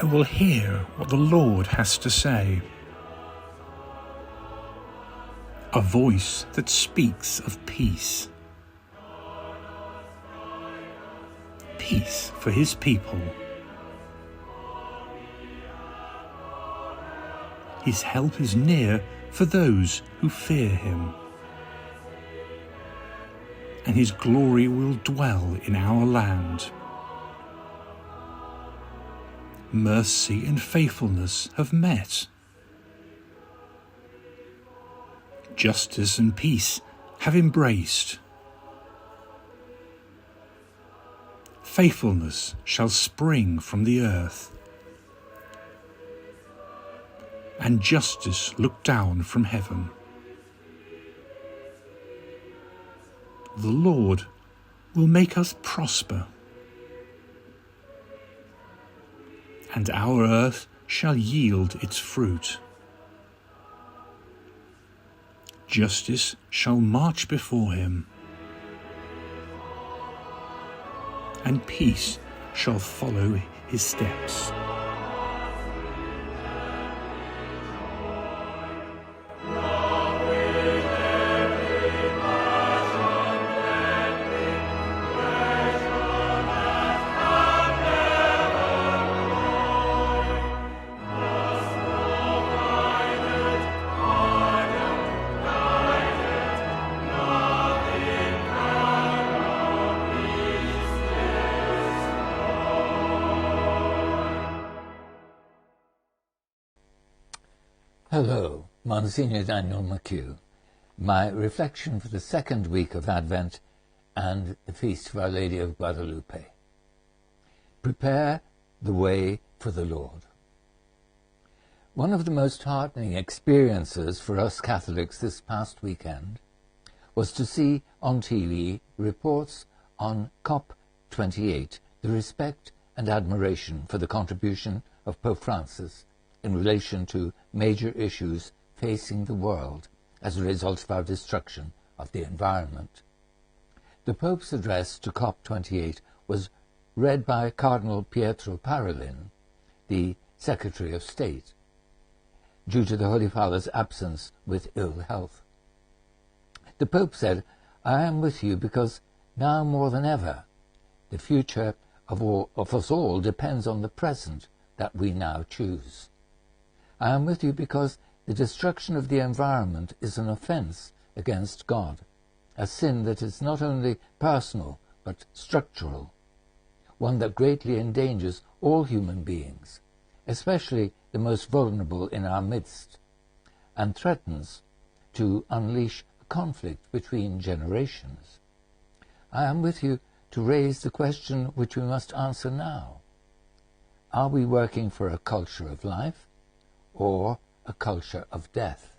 I will hear what the Lord has to say. A voice that speaks of peace. Peace for his people. His help is near for those who fear him. And his glory will dwell in our land. Mercy and faithfulness have met. Justice and peace have embraced. Faithfulness shall spring from the earth, and justice look down from heaven. The Lord will make us prosper, and our earth shall yield its fruit. Justice shall march before him, and peace shall follow his steps. Hello, Monsignor Daniel McHugh. My reflection for the second week of Advent and the Feast of Our Lady of Guadalupe. Prepare the way for the Lord. One of the most heartening experiences for us Catholics this past weekend was to see on TV reports on COP28, the respect and admiration for the contribution of Pope Francis in relation to major issues facing the world as a result of our destruction of the environment. The Pope's address to COP28 was read by Cardinal Pietro Parolin, the Secretary of State, due to the Holy Father's absence with ill health. The Pope said, "I am with you because now more than ever, the future of us all depends on the present that we now choose. I am with you because the destruction of the environment is an offense against God, a sin that is not only personal but structural, one that greatly endangers all human beings, especially the most vulnerable in our midst, and threatens to unleash a conflict between generations. I am with you to raise the question which we must answer now. Are we working for a culture of life or a culture of death?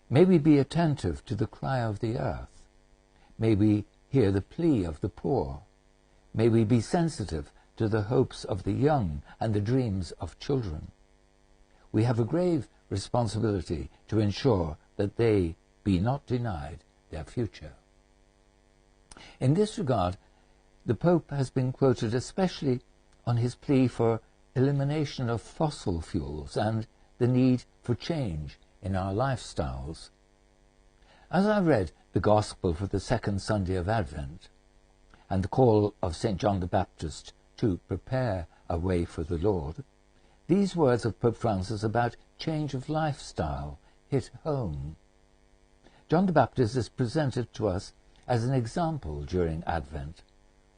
May we be attentive to the cry of the earth. May we hear the plea of the poor. May we be sensitive to the hopes of the young and the dreams of children. We have a grave responsibility to ensure that they be not denied their future." In this regard, the Pope has been quoted especially on his plea for elimination of fossil fuels and the need for change in our lifestyles. As I read the Gospel for the second Sunday of Advent and the call of St. John the Baptist to prepare a way for the Lord, these words of Pope Francis about change of lifestyle hit home. John the Baptist is presented to us as an example during Advent.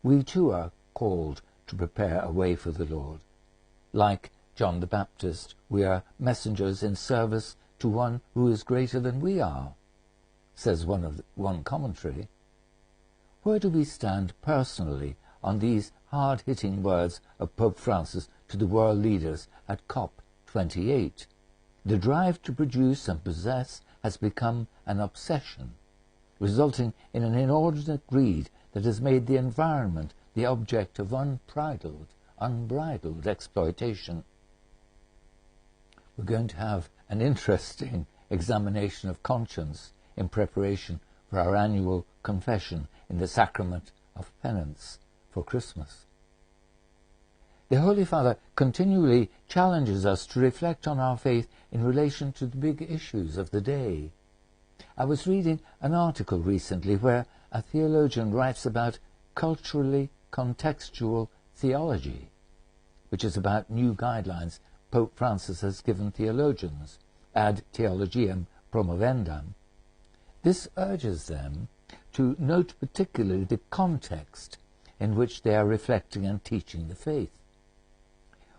We too are called to prepare a way for the Lord. Like John the Baptist, we are messengers in service to one who is greater than we are, says one commentary. Where do we stand personally on these hard-hitting words of Pope Francis to the world leaders at COP28? The drive to produce and possess has become an obsession, resulting in an inordinate greed that has made the environment the object of unbridled exploitation. We're going to have an interesting examination of conscience in preparation for our annual confession in the sacrament of penance for Christmas. The Holy Father continually challenges us to reflect on our faith in relation to the big issues of the day. I was reading an article recently where a theologian writes about culturally contextual theology, which is about new guidelines Pope Francis has given theologians, ad theologiam promovendam. This urges them to note particularly the context in which they are reflecting and teaching the faith.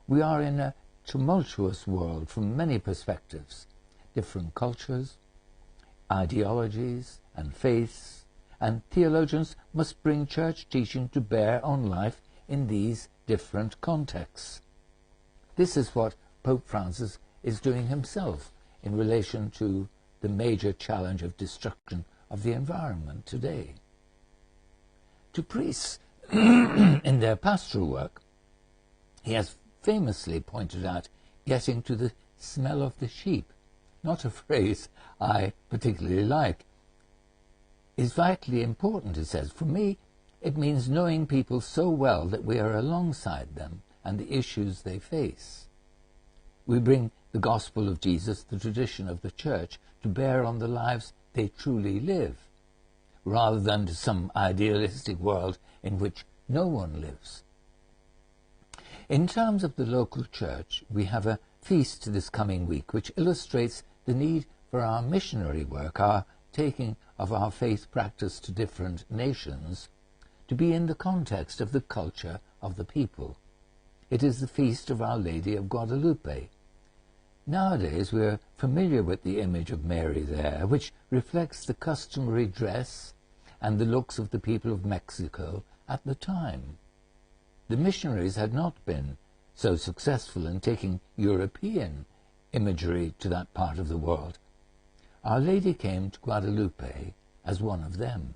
We are in a tumultuous world from many perspectives, different cultures, ideologies and faiths, and theologians must bring church teaching to bear on life in these different contexts. This is what Pope Francis is doing himself in relation to the major challenge of destruction of the environment today. To priests in their pastoral work, he has famously pointed out getting to the smell of the sheep, not a phrase I particularly like, is vitally important, he says. For me, it means knowing people so well that we are alongside them and the issues they face. We bring the gospel of Jesus, the tradition of the church, to bear on the lives they truly live, rather than to some idealistic world in which no one lives. In terms of the local church, we have a feast this coming week which illustrates the need for our missionary work, our taking of our faith practice to different nations, to be in the context of the culture of the people. It is the feast of Our Lady of Guadalupe. Nowadays we are familiar with the image of Mary there, which reflects the customary dress and the looks of the people of Mexico at the time. The missionaries had not been so successful in taking European imagery to that part of the world. Our Lady came to Guadalupe as one of them.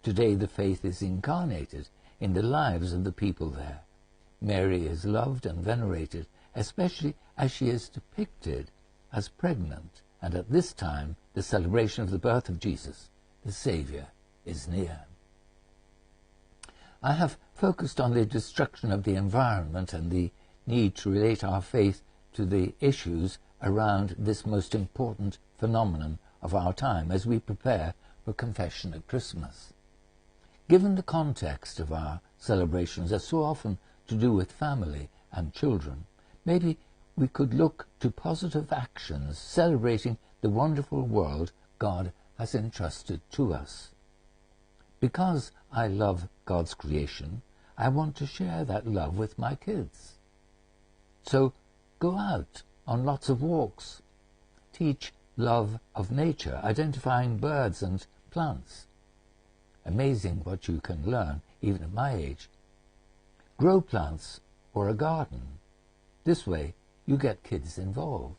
Today the faith is incarnated in the lives of the people there. Mary is loved and venerated, especially as she is depicted as pregnant, and at this time, the celebration of the birth of Jesus, the Saviour, is near. I have focused on the destruction of the environment and the need to relate our faith to the issues around this most important phenomenon of our time as we prepare for confession at Christmas. Given the context of our celebrations are so often to do with family and children, maybe we could look to positive actions celebrating the wonderful world God has entrusted to us. Because I love God's creation, I want to share that love with my kids. So go out on lots of walks. Teach love of nature, identifying birds and plants. Amazing what you can learn, even at my age. Grow plants or a garden. This way, you get kids involved.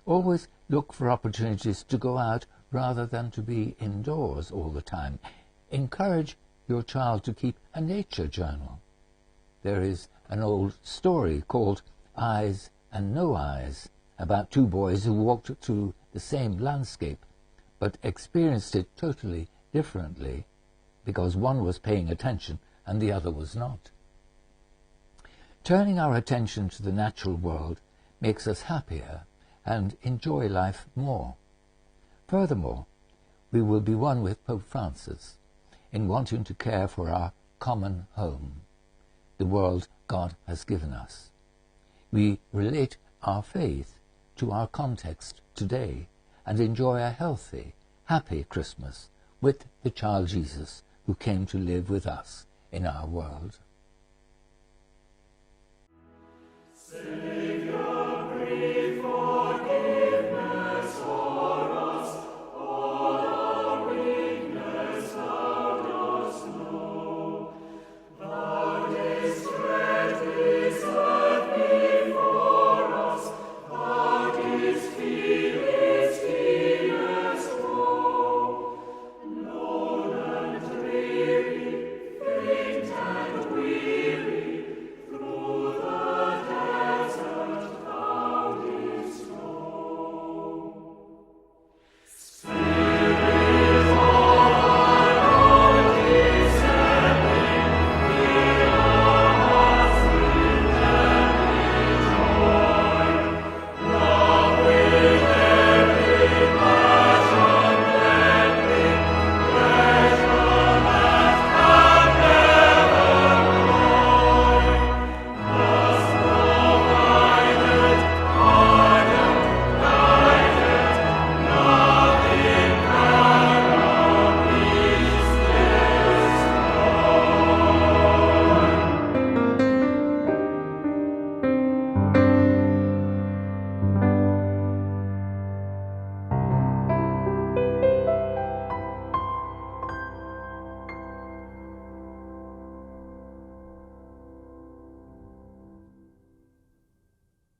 Always look for opportunities to go out rather than to be indoors all the time. Encourage your child to keep a nature journal. There is an old story called Eyes and No Eyes about two boys who walked through the same landscape but experienced it totally differently because one was paying attention and the other was not. Turning our attention to the natural world makes us happier and enjoy life more. Furthermore, we will be one with Pope Francis in wanting to care for our common home, the world God has given us. We relate our faith to our context today and enjoy a healthy, happy Christmas with the child Jesus who came to live with us in our world. Say